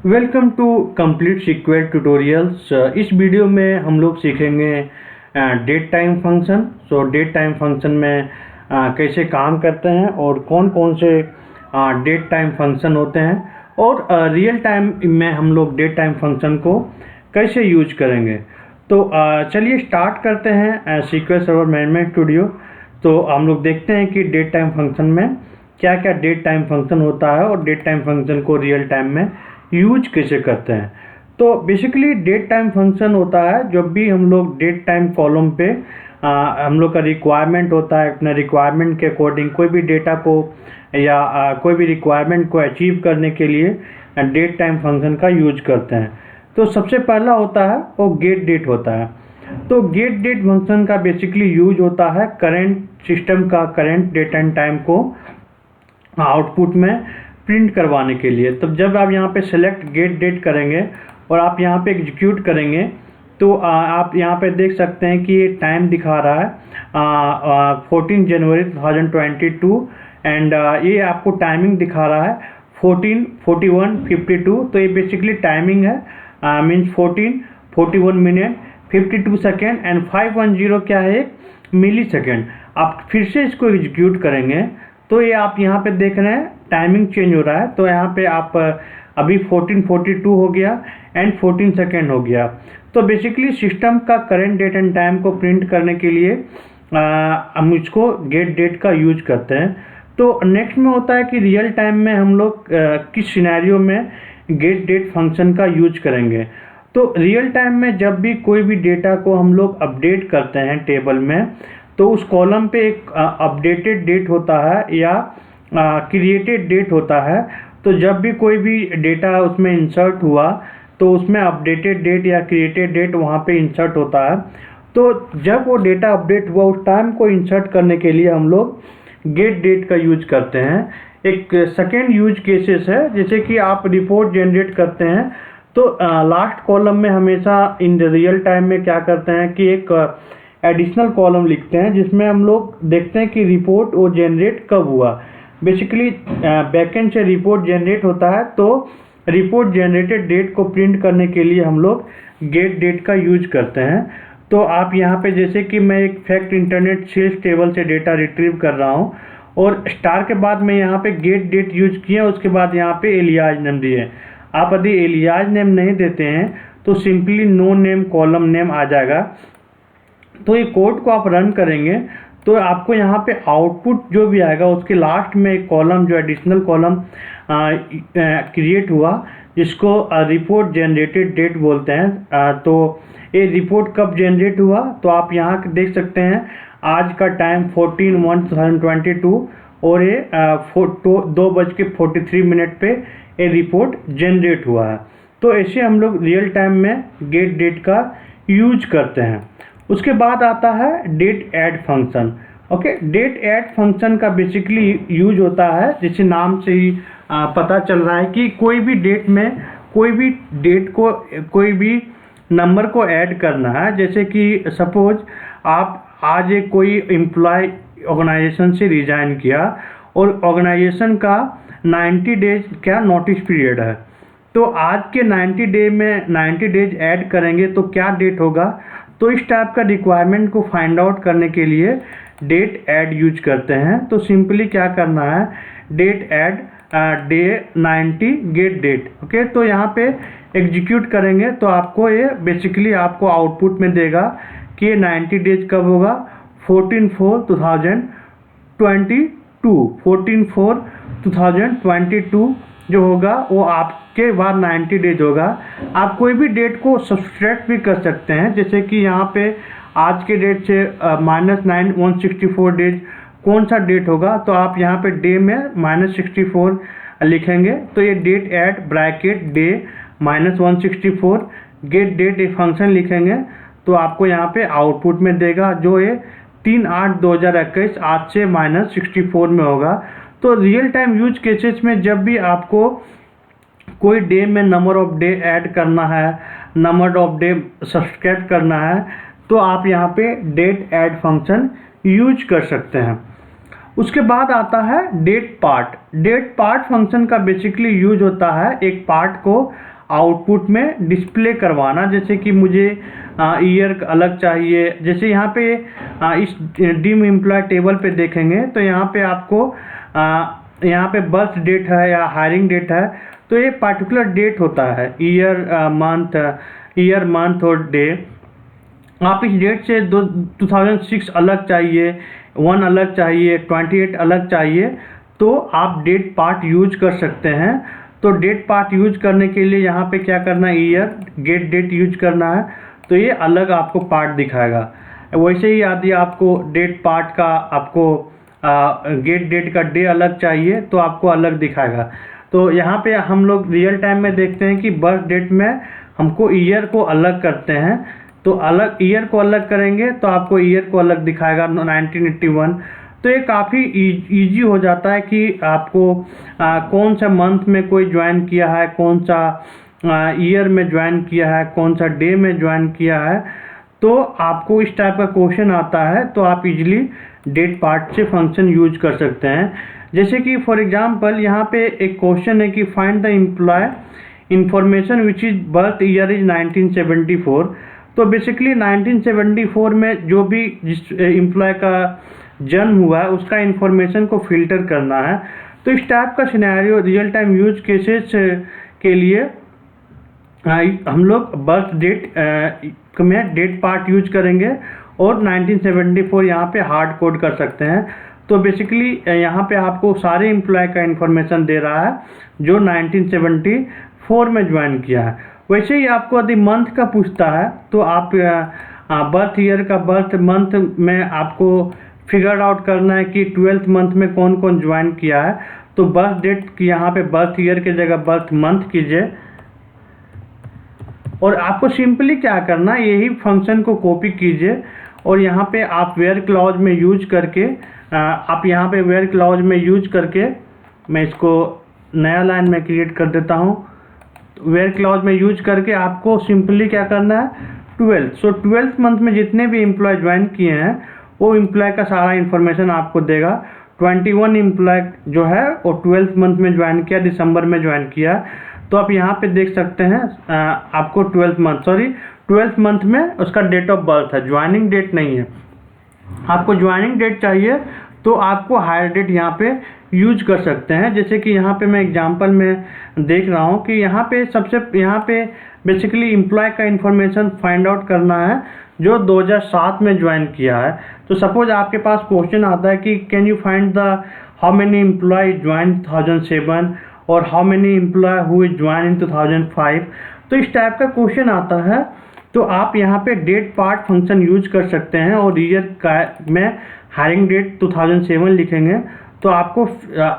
Welcome to complete SQL tutorials. इस video में हम लोग सीखेंगे date time function. Date time function में कैसे काम करते हैं और कौन कौन से डेट टाइम फंक्शन होते हैं और रियल टाइम में हम लोग डेट टाइम फंक्शन को कैसे यूज करेंगे। तो चलिए स्टार्ट करते हैं सीक्वल सर्वर मैनेजमेंट स्टूडियो। तो हम लोग देखते हैं कि डेट टाइम फंक्शन में क्या क्या डेट टाइम फंक्शन होता है और डेट टाइम फंक्शन को रियल टाइम में यूज कैसे करते हैं। तो बेसिकली डेट टाइम फंक्शन होता है जब भी हम लोग डेट टाइम कॉलम पे हम लोग का रिक्वायरमेंट होता है, अपने रिक्वायरमेंट के अकॉर्डिंग कोई भी डेटा को या कोई भी रिक्वायरमेंट को अचीव करने के लिए डेट टाइम फंक्शन का यूज करते हैं। तो सबसे पहला होता है वो गेट डेट होता है। तो गेट डेट फंक्शन का बेसिकली यूज होता है करंट सिस्टम का करंट डेट एंड टाइम को आउटपुट में प्रिंट करवाने के लिए। तब जब आप यहाँ पे सेलेक्ट गेट डेट करेंगे और आप यहाँ पे एग्जीक्यूट करेंगे तो आप यहाँ पे देख सकते हैं कि ये टाइम दिखा रहा है 14 जनवरी 2022 एंड ये आपको टाइमिंग दिखा रहा है 14, 41, 52। तो ये बेसिकली टाइमिंग है, मीन्स 14, 41 मिनट 52 सेकेंड एंड 510 क्या है, मिली सेकेंड। आप फिर से इसको एग्जीक्यूट करेंगे तो ये आप यहाँ पे देख रहे हैं टाइमिंग चेंज हो रहा है। तो यहाँ पे आप अभी 1442 हो गया एंड 14 सेकेंड हो गया। तो बेसिकली सिस्टम का करंट डेट एंड टाइम को प्रिंट करने के लिए हम इसको गेट डेट का यूज करते हैं। तो नेक्स्ट में होता है कि रियल टाइम में हम लोग किस सिनेरियो में गेट डेट फंक्शन का यूज करेंगे। तो रियल टाइम में जब भी कोई भी डेटा को हम लोग अपडेट करते हैं टेबल में, तो उस कॉलम पे एक अपडेटेड डेट होता है या क्रिएटेड डेट होता है। तो जब भी कोई भी डेटा उसमें इंसर्ट हुआ तो उसमें अपडेटेड डेट या क्रिएटेड डेट वहाँ पे इंसर्ट होता है। तो जब वो डेटा अपडेट हुआ उस टाइम को इंसर्ट करने के लिए हम लोग गेट डेट का यूज करते हैं। एक सेकेंड यूज केसेस है, जैसे कि आप रिपोर्ट जनरेट करते हैं तो लास्ट कॉलम में हमेशा इन रियल टाइम में क्या करते हैं कि एक एडिशनल कॉलम लिखते हैं जिसमें हम लोग देखते हैं कि रिपोर्ट वो जनरेट कब हुआ। बेसिकली बैकएंड से रिपोर्ट जनरेट होता है, तो रिपोर्ट जनरेटेड डेट को प्रिंट करने के लिए हम लोग गेट डेट का यूज करते हैं। तो आप यहाँ पे जैसे कि मैं एक फैक्ट इंटरनेट सेल्स टेबल से डेटा रिट्रीव कर रहा हूँ और स्टार के बाद मैं यहाँ पे गेट डेट यूज किया, उसके बाद यहाँ पे एलियाज नेम दिए। आप यदि एलियाज नेम नहीं देते हैं तो simply no name column name आ जाएगा। तो ये कोड को आप रन करेंगे तो आपको यहाँ पे आउटपुट जो भी आएगा उसके लास्ट में एक कॉलम जो एडिशनल कॉलम क्रिएट हुआ जिसको रिपोर्ट जनरेटेड डेट बोलते हैं। तो ये रिपोर्ट कब जनरेट हुआ तो आप यहाँ देख सकते हैं आज का टाइम 14/1/2022 और ये 2:43 पे ये रिपोर्ट जनरेट हुआ है। तो ऐसे हम लोग रियल टाइम में गेट डेट का यूज करते हैं। उसके बाद आता है date add function. Okay, date add function का बेसिकली यूज होता है, जैसे नाम से ही पता चल रहा है कि कोई भी डेट में कोई भी डेट को कोई भी नंबर को ऐड करना है। जैसे कि सपोज आप आज एक कोई एम्प्लॉय ऑर्गेनाइजेशन से रिजाइन किया और ऑर्गेनाइजेशन का 90 डेज क्या नोटिस पीरियड है, तो आज के 90 डेज ऐड करेंगे तो क्या डेट होगा। तो इस टाइप का रिक्वायरमेंट को फाइंड आउट करने के लिए डेट ऐड यूज करते हैं। तो सिंपली क्या करना है, date add day 90 get date. Okay, तो यहाँ पे एग्जीक्यूट करेंगे तो आपको ये बेसिकली आपको आउटपुट में देगा कि ये 90 डेज कब होगा, 14/4/2022 जो होगा वो आपके बाद 90 डेज होगा। आप कोई भी डेट को सब्सट्रैक्ट भी कर सकते हैं, जैसे कि यहाँ पे आज के डेट से -9 164 डेज कौन सा डेट होगा, तो आप यहाँ पे डे में -64 लिखेंगे तो ये date add bracket day -164 get date एक फंक्शन लिखेंगे तो आपको यहाँ पे आउटपुट में देगा जो ये 3/8/2021 आज से -64 में होगा। तो रियल टाइम यूज केसेस में जब भी आपको कोई डे में नंबर ऑफ डे ऐड करना है, नंबर ऑफ डे सब्सक्राइब करना है, तो आप यहाँ पे डेट ऐड फंक्शन यूज कर सकते हैं। उसके बाद आता है date part. Date part function का बेसिकली यूज होता है एक पार्ट को आउटपुट में डिस्प्ले करवाना। जैसे कि मुझे ईयर अलग चाहिए, जैसे यहाँ पे इस डिम एम्प्लॉय टेबल पे देखेंगे तो यहाँ पे आपको यहाँ पे बर्थ डेट है या हायरिंग डेट है, तो ये पार्टिकुलर डेट होता है, ईयर मंथ और डे। आप इस डेट से 2006 अलग चाहिए, 1 अलग चाहिए, 28 अलग चाहिए, तो आप डेट पार्ट यूज कर सकते हैं। तो डेट पार्ट यूज करने के लिए यहाँ पे क्या करना है, ईयर गेट डेट यूज करना है, तो ये अलग आपको पार्ट दिखाएगा। वैसे ही यदि आपको डेट पार्ट का आपको गेट डेट का डे अलग चाहिए तो आपको अलग दिखाएगा। तो यहाँ पे हम लोग रियल टाइम में देखते हैं कि बर्थ डेट में हमको ईयर को अलग करते हैं, तो अलग ईयर को अलग करेंगे तो आपको ईयर को अलग दिखाएगा 1981। तो ये काफ़ी इजी हो जाता है कि आपको कौन सा मंथ में कोई ज्वाइन किया है, कौन सा ईयर में ज्वाइन किया है, कौन सा डे में ज्वाइन किया है। तो आपको इस टाइप का क्वेश्चन आता है तो आप इजीली डेट पार्ट से फंक्शन यूज कर सकते हैं। जैसे कि फॉर एग्जांपल यहाँ पे एक क्वेश्चन है कि find the employ information which is birth year is 1974। तो बेसिकली 1974 में जो भी जिस एम्प्लॉय का जन्म हुआ है उसका इंफॉर्मेशन को फिल्टर करना है। तो इस टाइप का scenario real time use cases के लिए हम लोग बर्थ डेट में डेट पार्ट यूज करेंगे और 1974 यहाँ पे हार्ड कोड कर सकते हैं। तो बेसिकली यहाँ पे आपको सारे एम्प्लॉय का इंफॉर्मेशन दे रहा है जो 1974 में ज्वाइन किया है। वैसे ही आपको यदि मंथ का पूछता है तो आप बर्थ ईयर का बर्थ मंथ में आपको फिगर आउट करना है कि 12th मंथ में कौन कौन ज्वाइन किया है। तो बर्थ डेट की यहाँ पे बर्थ ईयर की जगह बर्थ मंथ कीजिए और आपको सिंपली क्या करना है, यही फंक्शन को कॉपी कीजिए और यहाँ पे आप वेयर क्लॉज में यूज करके आप यहाँ पे वेयर क्लॉज में यूज करके, मैं इसको नया लाइन में क्रिएट कर देता हूँ। वेयर क्लॉज में यूज करके आपको सिंपली क्या करना है 12th। सो 12th मंथ में जितने भी एम्प्लॉय ज्वाइन किए हैं वो एम्प्लॉय का सारा इन्फॉर्मेशन आपको देगा। 21 एम्प्लॉय जो है वो 12th मंथ में ज्वाइन किया, दिसंबर में ज्वाइन किया। तो आप यहाँ पे देख सकते हैं आपको 12th मंथ में उसका डेट ऑफ बर्थ है, ज्वाइनिंग डेट नहीं है। आपको ज्वाइनिंग डेट चाहिए तो आपको हायर डेट यहाँ पे यूज कर सकते हैं। जैसे कि यहाँ पे मैं एग्जांपल में देख रहा हूँ कि यहाँ पे बेसिकली एम्प्लॉय का इंफॉर्मेशन फाइंड आउट करना है जो 2007 में ज्वाइन किया है। तो सपोज आपके पास क्वेश्चन आता है कि can you find the how many employ join 2007 और how many employ who join in 2005। तो इस टाइप का क्वेश्चन आता है तो आप यहाँ पे डेट पार्ट फंक्शन यूज कर सकते हैं और ईयर का में हायरिंग डेट 2007 लिखेंगे तो आपको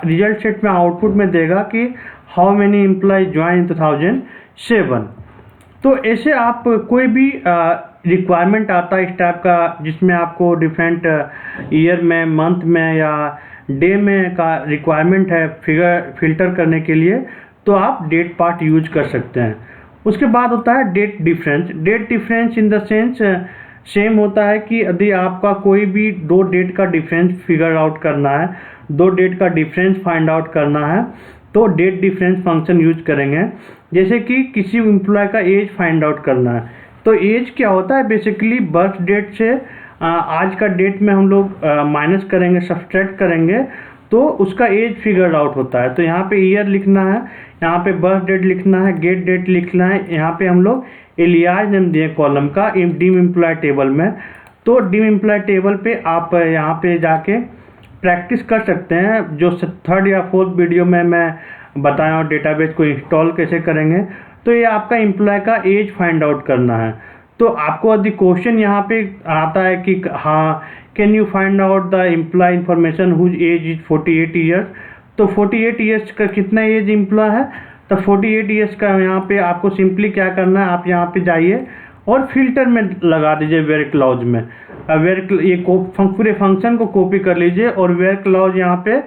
रिजल्ट सेट में आउटपुट में देगा कि how many employ join in 2007। तो ऐसे आप कोई भी रिक्वायरमेंट आता है इस टाइप का जिसमें आपको डिफरेंट ईयर में, मंथ में या डे में का रिक्वायरमेंट है फिगर फिल्टर करने के लिए, तो आप डेट पार्ट यूज कर सकते हैं। उसके बाद होता है date difference. Date difference in the sense same होता है कि यदि आपका कोई भी दो डेट का डिफरेंस फिगर आउट करना है, दो डेट का डिफरेंस फाइंड आउट करना है तो डेट डिफरेंस फंक्शन यूज करेंगे। जैसे कि किसी एम्प्लॉय का एज फाइंड आउट करना है तो एज क्या होता है, बेसिकली बर्थ डेट से आज का डेट में हम लोग माइनस करेंगे, सब्सट्रैक्ट करेंगे तो उसका एज फिगर आउट होता है। तो यहाँ पे ईयर लिखना है, यहाँ पे बर्थ डेट लिखना है, गेट डेट लिखना है। यहाँ पे हम लोग एलियाज नेम दिए कॉलम का डिम एम्प्लॉय टेबल में। तो डिम एम्प्लॉय टेबल पे आप यहाँ पे जाके प्रैक्टिस कर सकते हैं। जो 3rd या 4th वीडियो में मैं बताया हूँ डेटाबेस को इंस्टॉल कैसे करेंगे। तो ये आपका एम्प्लॉय का एज फाइंड आउट करना है। तो आपको यदि क्वेश्चन यहाँ पे आता है कि हाँ can you find out the employ information whose age is 48 years, तो 48 ईयर्स का कितना एज एम्प्लॉय है, तो 48 ईयर्स का यहाँ पे आपको सिंपली क्या करना है, आप यहाँ पे जाइए और फिल्टर में लगा दीजिए वेयर क्लॉज में। ये पूरे फंक्शन को कॉपी कर लीजिए और वेयर क्लॉज यहाँ पे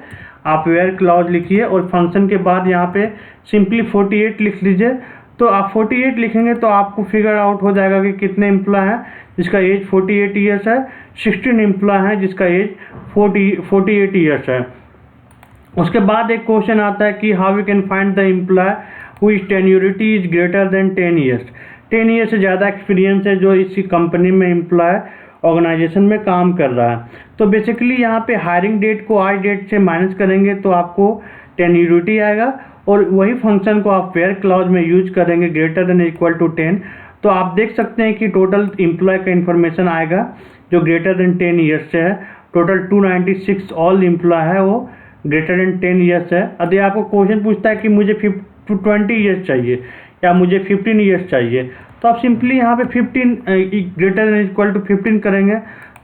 आप वेयर क्लॉज लिखिए और फंक्शन के बाद यहाँ पे सिंपली 48 लिख लीजिए। तो आप 48 लिखेंगे तो आपको फिगर आउट हो जाएगा कि कितने एम्प्लॉय हैं जिसका एज 48 ईयर्स है, 16 एम्प्लॉय हैं जिसका एज 48 ईयर्स है। उसके बाद एक क्वेश्चन आता है कि how you can find the employee whose tenure is greater than 10 years. 10 year से ज़्यादा एक्सपीरियंस है जो इसी कंपनी में एम्प्लॉय ऑर्गेनाइजेशन में काम कर रहा है। तो बेसिकली यहाँ पे हायरिंग डेट को आज डेट से माइनस करेंगे तो आपको टेन्योरिटी आएगा, और वही फंक्शन को आप वेयर क्लॉज में यूज करेंगे ग्रेटर देन इक्वल टू 10। तो आप देख सकते हैं कि टोटल एम्प्लॉय का इन्फॉर्मेशन आएगा जो ग्रेटर देन 10 ईयर्स से है। टोटल 296 ऑल एम्प्लॉय है वो ग्रेटर देन 10 ईयर्स है। यदि आपको क्वेश्चन पूछता है कि मुझे 20 ईयर्स चाहिए या मुझे 15 ईयर्स चाहिए, तो आप सिंपली यहाँ पे 15 ग्रेटर देन इक्वल टू 15 करेंगे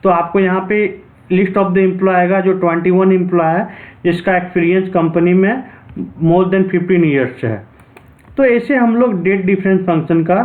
तो आपको यहाँ पे लिस्ट ऑफ द एम्प्लॉय आएगा जो 21 एम्प्लॉय है जिसका एक्सपीरियंस कंपनी में मोर देन 15 ईयर्स है। तो ऐसे हम लोग डेट डिफरेंस फंक्शन का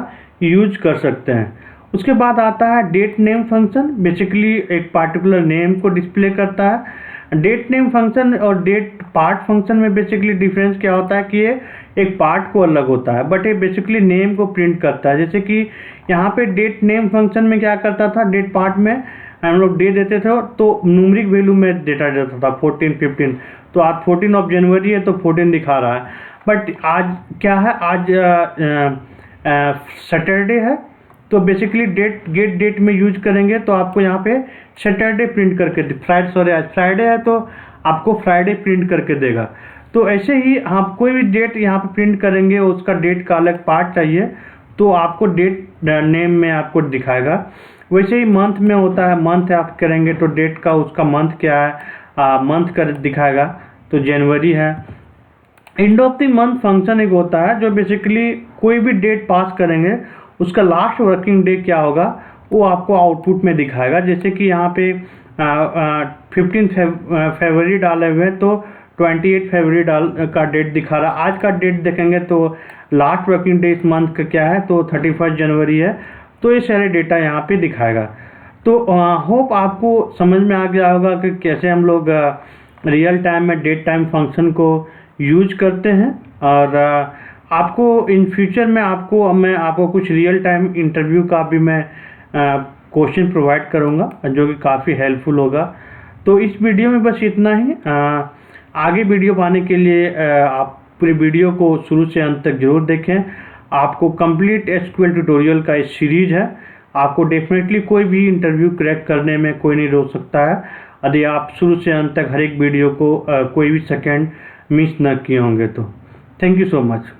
यूज कर सकते हैं। उसके बाद आता है डेट नेम फंक्शन। बेसिकली एक पार्टिकुलर नेम को डिस्प्ले करता है। डेट नेम फंक्शन और डेट पार्ट फंक्शन में बेसिकली डिफरेंस क्या होता है कि ये एक पार्ट को अलग होता है बट ये बेसिकली नेम को प्रिंट करता है। जैसे कि यहाँ पे डेट नेम फंक्शन में क्या करता था, डेट पार्ट में हम लोग डे देते थे तो न्यूमेरिक वैल्यू में डेटा देता था 14, 15। तो आज 14 ऑफ जनवरी है तो 14 दिखा रहा है, बट आज क्या है, आज सैटरडे है तो बेसिकली गेट डेट में यूज करेंगे तो आपको यहाँ पे सैटरडे प्रिंट करके आज फ्राइडे है तो आपको फ्राइडे प्रिंट करके देगा। तो ऐसे ही आप कोई भी डेट यहाँ पे प्रिंट करेंगे उसका डेट का अलग पार्ट चाहिए तो आपको डेट नेम में आपको दिखाएगा। वैसे ही मंथ में होता है, मंथ आप करेंगे तो डेट का उसका मंथ क्या है, मंथ का दिखाएगा तो जनवरी है। End of the month function एक होता है जो बेसिकली कोई भी डेट पास करेंगे उसका लास्ट वर्किंग डे क्या होगा वो आपको आउटपुट में दिखाएगा। जैसे कि यहाँ पे 15 फरवरी डाले हुए हैं तो 28 फरवरी का डेट दिखा रहा है। आज का डेट देखेंगे तो लास्ट वर्किंग डे इस मंथ का क्या है तो 31 जनवरी है। तो ये सारे डेटा यहाँ पे दिखाएगा। तो होप आपको समझ में आ गया होगा कि कैसे हम लोग रियल टाइम में डेट टाइम फंक्शन को यूज करते हैं। और आपको इन फ्यूचर में मैं आपको कुछ रियल टाइम इंटरव्यू का भी मैं क्वेश्चन प्रोवाइड करूँगा जो कि काफ़ी हेल्पफुल होगा। तो इस वीडियो में बस इतना ही। आगे वीडियो पाने के लिए आप पूरी वीडियो को शुरू से अंत तक जरूर देखें। आपको कंप्लीट एसक्यूएल ट्यूटोरियल का एक सीरीज है, आपको डेफिनेटली कोई भी इंटरव्यू क्रैक करने में कोई नहीं रोक सकता है यदि आप शुरू से अंत तक हर एक वीडियो को कोई भी सेकंड मिस न किए होंगे तो। Thank you so much.